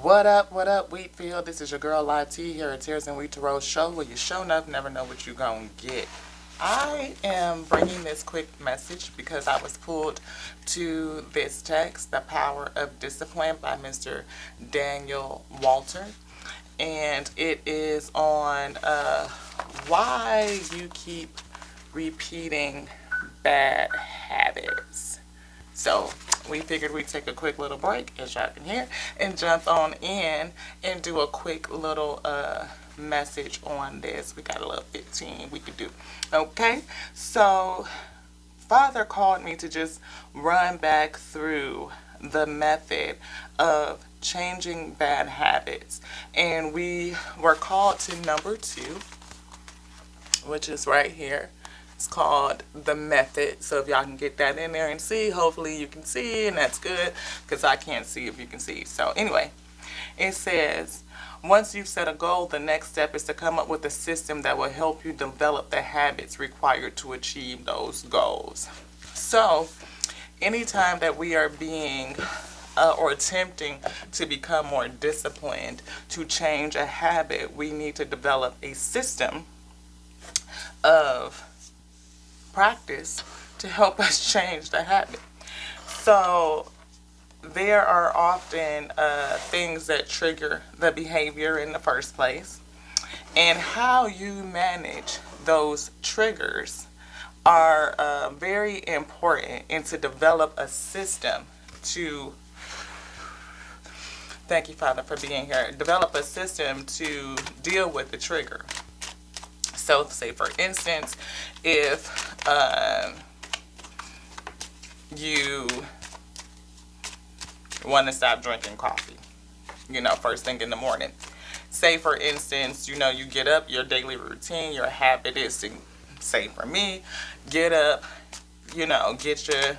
What up, Wheatfield? This is your girl YT here at Tears and Wheat to Rose Show, where you show enough, never know what you gonna get. I am bringing this quick message because I was pulled to this text, The Power of Discipline by Mr. Daniel Walter. And it is on why you keep repeating bad habits. So we figured we'd take a quick little break, as y'all can hear, and jump on in and do a quick little message on this. We got a little 15 we could do. Okay, so Father called me to just run back through the method of changing bad habits. And we were called to number 2, which is right here. It's called The Method. So if y'all can get that in there and see, hopefully you can see, and that's good because I can't see if you can see. So anyway, it says, once you've set a goal, the next step is to come up with a system that will help you develop the habits required to achieve those goals. So anytime that we are being or attempting to become more disciplined, to change a habit, we need to develop a system of practice to help us change the habit. So there are often things that trigger the behavior in the first place, and how you manage those triggers are very important, and to develop a system to thank you, Father, for being here. Develop a system to deal with the trigger. So, say for instance, if you want to stop drinking coffee, first thing in the morning. Say for instance, you get up, your daily routine, your habit is to, say for me, get up, get your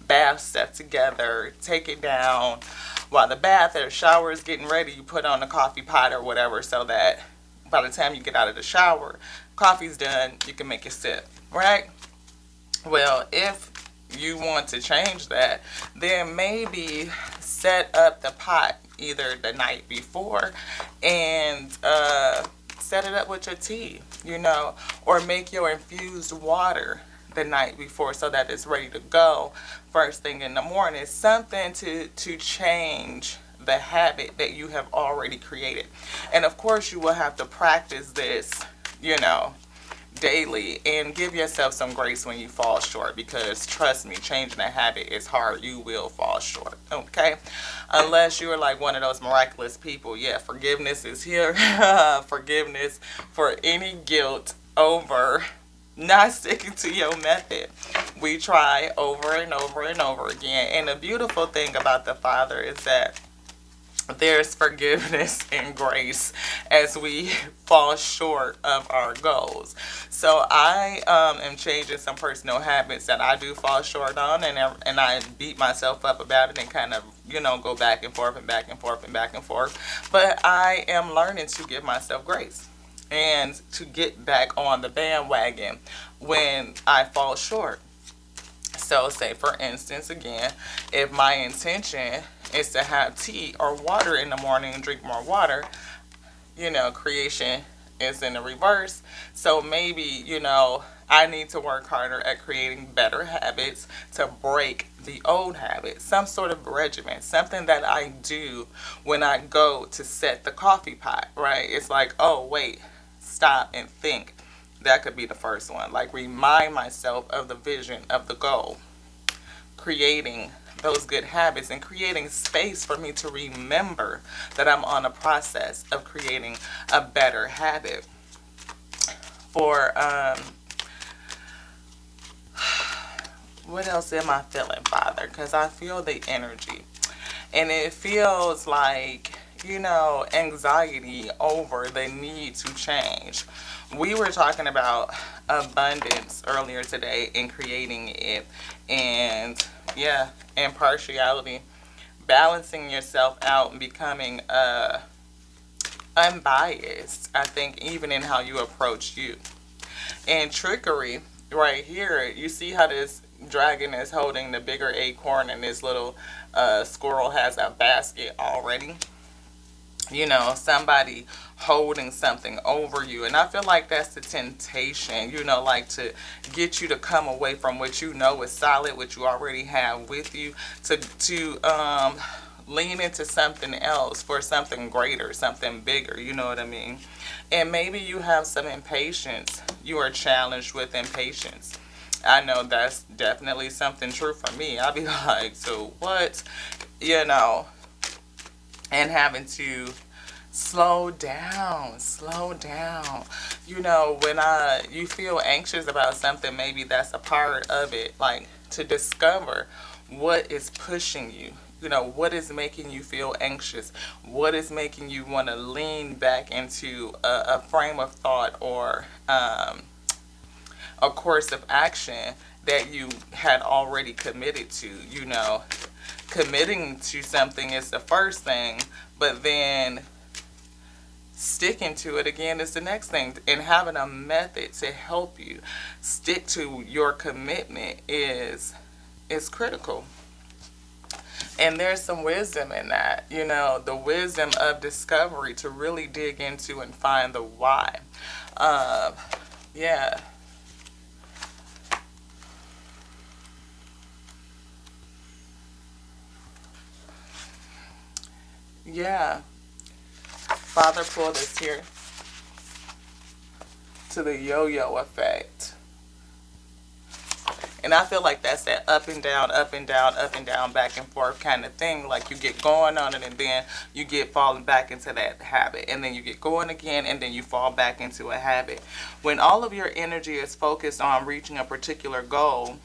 bath stuff together, take it down. While the bath or shower is getting ready, you put on the coffee pot or whatever, so that by the time you get out of the shower, coffee's done, you can make a sip, right? Well, if you want to change that, then maybe set up the pot either the night before and set it up with your tea, or make your infused water the night before so that it's ready to go first thing in the morning. Something to change the habit that you have already created. And of course you will have to practice this, daily, and give yourself some grace when you fall short, because trust me, changing a habit is hard. You will fall short, okay? Unless you are like one of those miraculous people. Yeah, forgiveness is here. Forgiveness for any guilt over not sticking to your method. We try over and over and over again. And the beautiful thing about the Father is that there's forgiveness and grace as we fall short of our goals. So I am changing some personal habits that I do fall short on, and I beat myself up about it and kind of go back and forth and back and forth and back and forth. But I am learning to give myself grace and to get back on the bandwagon when I fall short. So say for instance, again, if my intention is to have tea or water in the morning and drink more water, creation is in the reverse. So maybe, I need to work harder at creating better habits to break the old habits. Some sort of regimen, something that I do when I go to set the coffee pot, right? It's like, oh, wait, stop and think. That could be the first one. Like, remind myself of the vision of the goal. Creating those good habits and creating space for me to remember that I'm on a process of creating a better habit. For what else am I feeling, Father? Because I feel the energy, and it feels like anxiety over the need to change. We were talking about abundance earlier today and creating it, and impartiality, balancing yourself out and becoming unbiased, I think, even in how you approach you. And trickery, right here, you see how this dragon is holding the bigger acorn and this little squirrel has a basket already. somebody holding something over you. And I feel like that's the temptation, like to get you to come away from what you know is solid, what you already have with you, to lean into something else for something greater, something bigger, you know what I mean? And maybe you have some impatience. You are challenged with impatience. I know that's definitely something true for me. I'll be like, so what? You know, and having to slow down, slow down. When you feel anxious about something, maybe that's a part of it. Like to discover what is pushing you. What is making you feel anxious? What is making you want to lean back into a frame of thought or a course of action that you had already committed to? Committing to something is the first thing, but then sticking to it again is the next thing. And having a method to help you stick to your commitment is critical. And there's some wisdom in that, the wisdom of discovery to really dig into and find the why. Yeah. Yeah. Father pulled us here to the yo-yo effect. And I feel like that's that up and down, up and down, up and down, back and forth kind of thing. Like you get going on it and then you get falling back into that habit. And then you get going again and then you fall back into a habit. When all of your energy is focused on reaching a particular goal,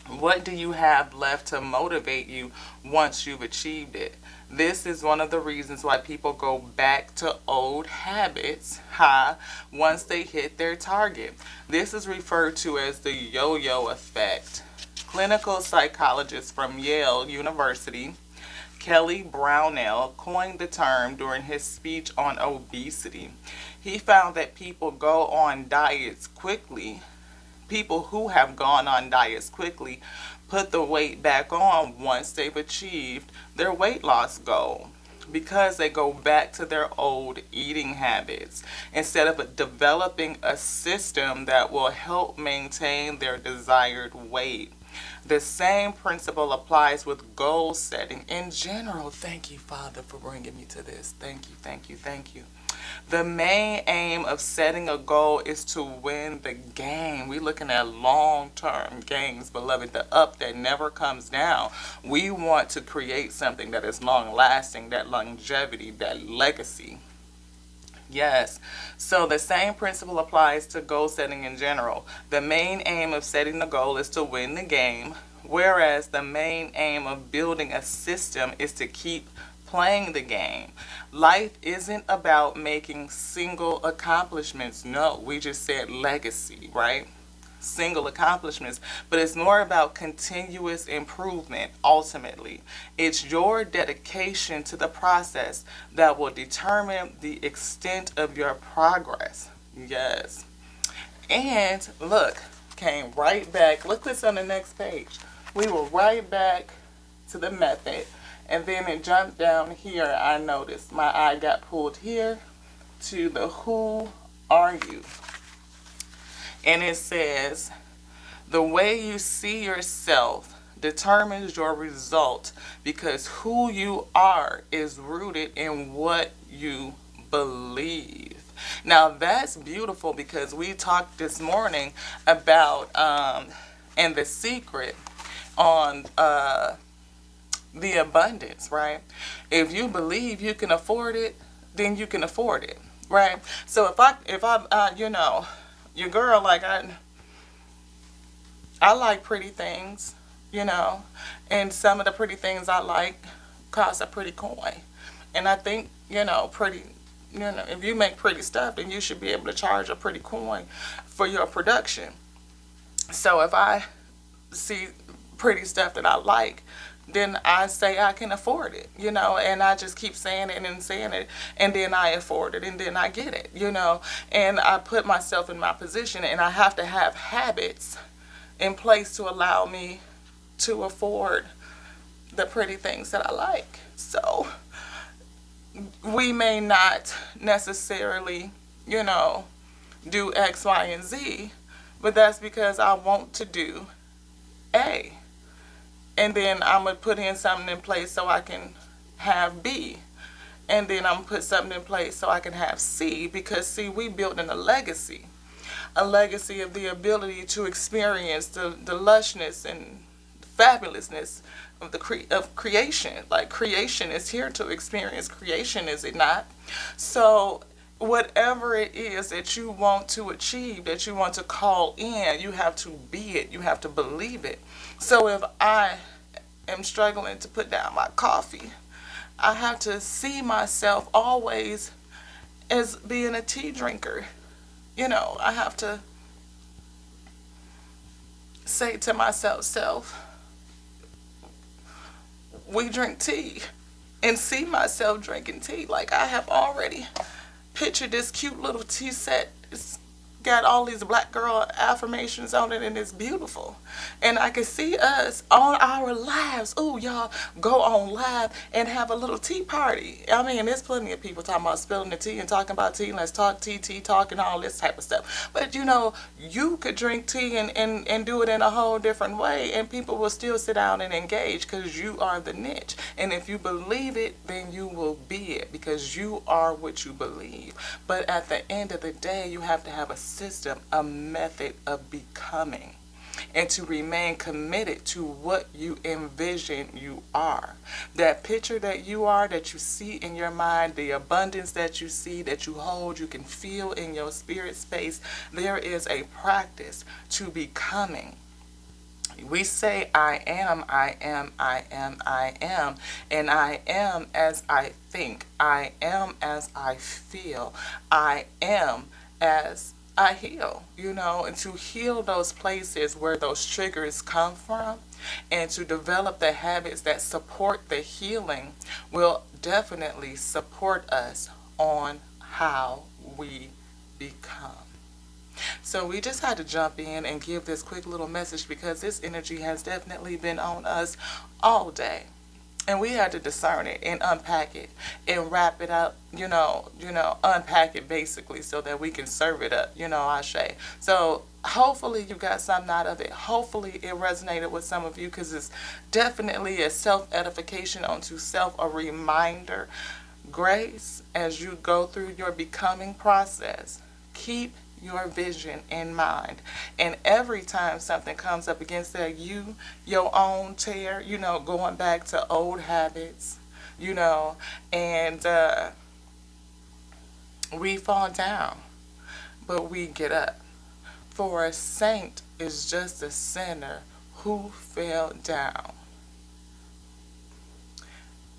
what do you have left to motivate you once you've achieved it? This is one of the reasons why people go back to old habits once they hit their target. This is referred to as the yo-yo effect. Clinical psychologist from Yale University, Kelly Brownell, coined the term during his speech on obesity. He found that people who have gone on diets quickly put the weight back on once they've achieved their weight loss goal, because they go back to their old eating habits instead of developing a system that will help maintain their desired weight. The same principle applies with goal setting in general. Thank you, Father, for bringing me to this. Thank you, thank you, thank you. The main aim of setting a goal is to win the game. We're looking at long-term gains, beloved, the up that never comes down. We want to create something that is long-lasting, that longevity, that legacy. Yes. So the same principle applies to goal setting in general. The main aim of setting the goal is to win the game, whereas the main aim of building a system is to keep playing the game. Life isn't about making single accomplishments. No, we just said legacy, right? Single accomplishments, but it's more about continuous improvement. Ultimately, it's your dedication to the process that will determine the extent of your progress. Yes. And look, came right back. Look what's on the next page. We were right back to the method, and then it jumped down here. I noticed my eye got pulled here to the who are you. And it says, the way you see yourself determines your result, because who you are is rooted in what you believe. Now that's beautiful, because we talked this morning about and the secret on the abundance, right? If you believe you can afford it, then you can afford it, right? So if I your girl, like I like pretty things, and some of the pretty things I like cost a pretty coin. And I think, if you make pretty stuff, then you should be able to charge a pretty coin for your production. So if I see pretty stuff that I like, then I say I can afford it, and I just keep saying it and saying it, and then I afford it, and then I get it, and I put myself in my position, and I have to have habits in place to allow me to afford the pretty things that I like. So we may not necessarily, you know, do X, Y, and Z, but that's because I want to do A. And then I'm going to put in something in place so I can have B. And then I'm going to put something in place so I can have C. Because, see, we building a legacy of the ability to experience the lushness and fabulousness of of creation. Like, creation is here to experience creation, is it not? So whatever it is that you want to achieve, that you want to call in, you have to be it. You have to believe it. So if I am struggling to put down my coffee, I have to see myself always as being a tea drinker. You know, I have to say to myself, self, we drink tea, and see myself drinking tea. Like, I have already pictured this cute little tea set. It's got all these black girl affirmations on it, and it's beautiful. And I can see us on our lives. Ooh, y'all, go on live and have a little tea party. I mean, there's plenty of people talking about spilling the tea and talking about tea. Let's talk tea talk and all this type of stuff. But, you know, you could drink tea and do it in a whole different way, and people will still sit down and engage because you are the niche. And if you believe it, then you will be it, because you are what you believe. But at the end of the day, you have to have a system, a method of becoming, and to remain committed to what you envision you are. That picture that you are, that you see in your mind, the abundance that you see, that you hold, you can feel in your spirit space, there is a practice to becoming. We say, I am, I am, I am, I am, and I am as I think, I am as I feel, I am as I heal, you know, and to heal those places where those triggers come from, and to develop the habits that support the healing will definitely support us on how we become. So we just had to jump in and give this quick little message, because this energy has definitely been on us all day. And we had to discern it and unpack it and wrap it up, unpack it basically so that we can serve it up, Ashe. So hopefully you got something out of it. Hopefully it resonated with some of you, because it's definitely a self-edification onto self, a reminder. Grace, as you go through your becoming process, keep your vision in mind. And every time something comes up against that, your own tear, going back to old habits, and we fall down, but we get up. For a saint is just a sinner who fell down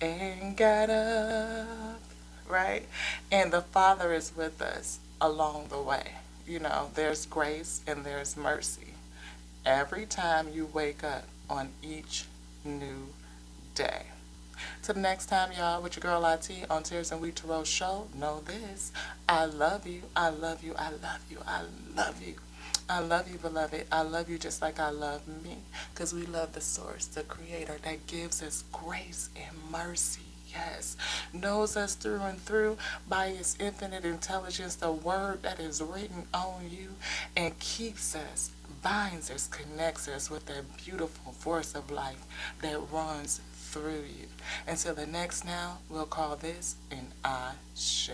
and got up, right? And the Father is with us along the way. There's grace and there's mercy every time you wake up on each new day. Till the next time, y'all, with your girl IT on Tears and Wheat Tarot Show, know this: I love you, I love you, I love you, I love you. I love you, beloved. I love you just like I love me, because we love the source, the creator that gives us grace and mercy. Yes, knows us through and through by his infinite intelligence, the word that is written on you, and keeps us, binds us, connects us with that beautiful force of life that runs through you. Until the next now, we'll call this an Ashe.